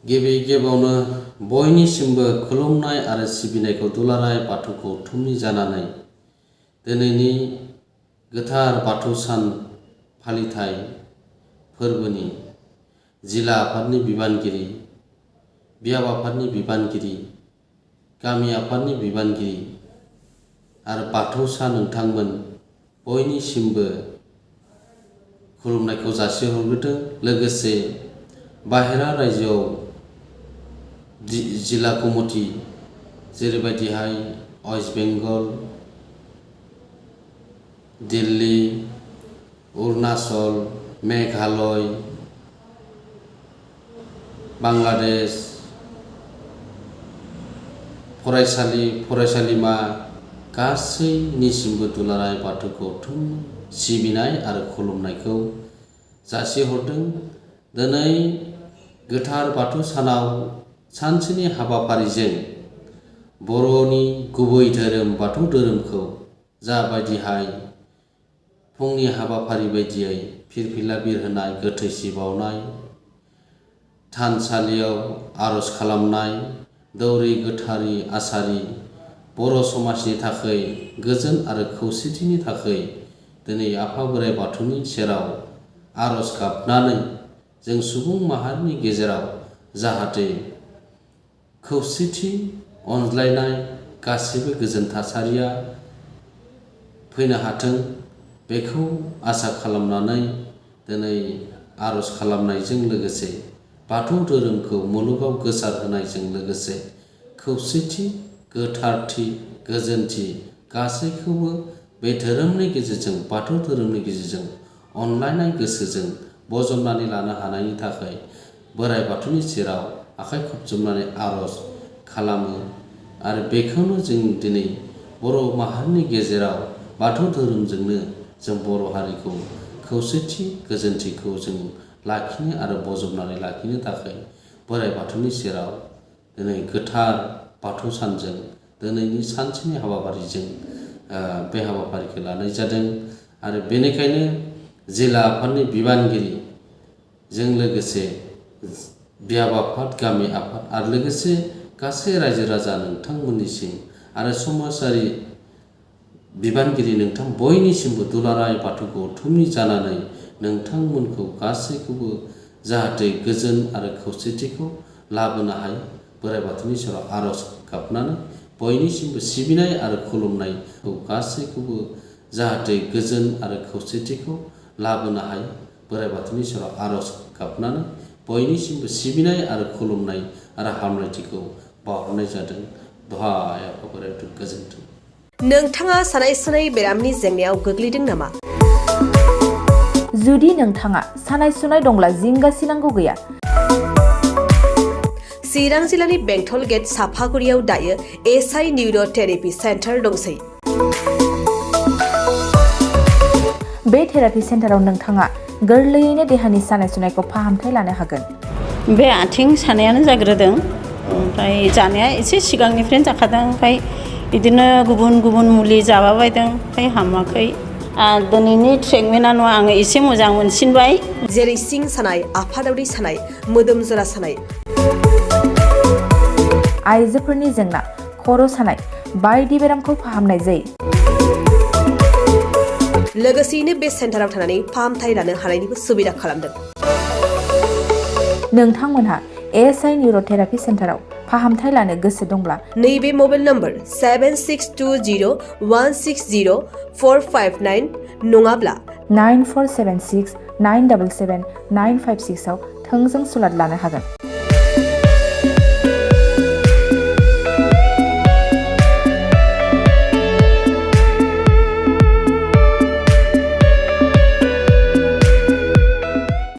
गिबि गिबियावनो बयनिसिमबो खुलुमनाय आरो सिबिनायखौ दुलाराय बाथौ गौथुमनि जानानै दिनैनि गोथार बाथौ सान फालिथाय फोरबोनि जिल्ला आफादनि बिबानगिरि, बियाब आफादनि बिबानगिरि, गामि आफादनि बिबानगिरि आरो बाथौसा नोंथांमोन बयनिसिमबो खुलुमनायखौ जासिहरग्रोदों। लोगोसे बाहेरा रायजोआव जिल्ला कमिटि जेरैबायदिहाय वेस्ट बेंगल, दिल्ली, अरुणाचल, मेघालय, बांलादेश फरायसालि फरायसालिमा गासैनिसिमबो दुलाराय बाथौ गौथुम सिबिनाय आरो खुलुमनायखौ जासिहरदों। दिनै गोथार बाथौ सानाव सानसेनि हाबाफारिजों बर'नि गुबै धोरोम बाथौ धोरोमखौ जाबायदिहाय फुंनि हाबाफारि बायदियै फिरफिला बिरहोनाय, गोथैसि बावनाय, थानसालियाव आर'ज खालामनाय, दौरि गोथारि आसारि बर' समाजनि थाखाय गोजोन आरो खौसेथिनि थाखाय दिनै आफा बोराइ बाथौनि सेराव आर'ज गाबनानै जों सुबुं माहारिनि गेजेराव जाहाथे खौसेथि, अनज्लायनाय, गासिबो गोजोन थासारिया फैनो हाथों बेखौ आसा खालामनानै दिनै आर'ज खालामनायजों लोगोसे बाथौ धोरोमखौ मुलुगाव गोसारहोनायजों लोगोसे खौसेथि, गोथारथि, गोजोनथि गासैखौबो बे धोरोमनि गेजेरजों बाथौ धोरोमनि गेजेरजों अनलायनाय गोसोजों बजबनानै लानो हानायनि थाखाय बोराइ बाथौनि सेराव आखाइ खबजबनानै आर'ज खालामो आरो बेखौनो जों दिनै बर' माहारिनि गेजेराव बाथौ धोरोमजोंनो जों बर' हारिखौ खौसेथि गोजोनथिखौ जों लाखिनो आरो बजबनानै लाखिनो थाखाय बोराइ बाथौनि सेराव दिनै गोथार बाथौ सानजों दिनैनि सानसेनि हाबाफारिजों बे हाबाफारिखौ लानाय जादों। आरो बेनिखायनो जिल्ला आफादनि बिबानगिरिजों लोगोसे बियाब आफाद, गामि आफाद आरो लोगोसे गासै रायजो राजा नोंथांमोननिसिम आरो समाजारि बिबानगिरि नोंथां बयनिसिमबो दुलाराय बाथौ गौथुमनि जानानै नोंथांमोनखौ गासैखौबो जाहाथे गोजोन आरो खौसेथिखौ लाबोनो हायो बोराइ बाथौनि सेराव आर'ज गाबनानै बयनिसिमबो सिबिनाय आरो खुलुमनायखौ गासैखौबो जाहाथे गोजोन आरो खौसेथिखौ लाबोनो हायो बोराइ बाथौनि सेराव आर'ज गाबनानै बयनिसिमबो सिबिनाय आरो खुलुमनाय आरो हामलायथिखौ बावहरनाय जादों। दहाय आफा बोराइ बाथौ गोजोन्थों। नोंथाङा सानाय सुनाय बेरामनि जेंनायाव गोग्लैदों नामा? जुदि नोंथाङा सानाय सुनाय दंब्ला जिंगा सिनांगौ गैया। चिरां जिल्लानि बेंटल गेट साफागुरियाव दायो एसआइ निउर' थेरापि सेन्टार दंसै। बे थेरापि सेन्टाराव नोंथाङा गोरलैयैनो देहानि सानाय सुनायखौ फाहामथाय लानो हागोन। बे आथिं सानायानो जाग्रोदों, ओमफ्राय जानाया एसे सिगांनिफ्रायनो जाखादों, ओमफ्राय बिदिनो गुबुन गुबुन मुलि जाबाबायदों, ओमफ्राय हामाखै। दिनैनि ट्रिटमेन्टआनो आङो एसे मोजां मोनसिनबाय। जेरै सिं सानाय, आफादावरि सानाय, मोदोम जरा सानाय, आइजोफोरनि जेंना, खर' सानाय बायदि बेरामखौ फाहामनाय जायो। लोगोसेयैनो बे सेन्टाराव थानानै फाहामथाय लानो हानायनिबो सुबिदा खालामदों। नोंथांमोनहा एसआइ निउर' थेरापि सेन्टाराव फाहामथाय लानो गोसो दंब्ला नैबे मबाइल नम्बर 7620160459 नङाब्ला 9476977956 आव थोंजों सुलाद लानो हागोन।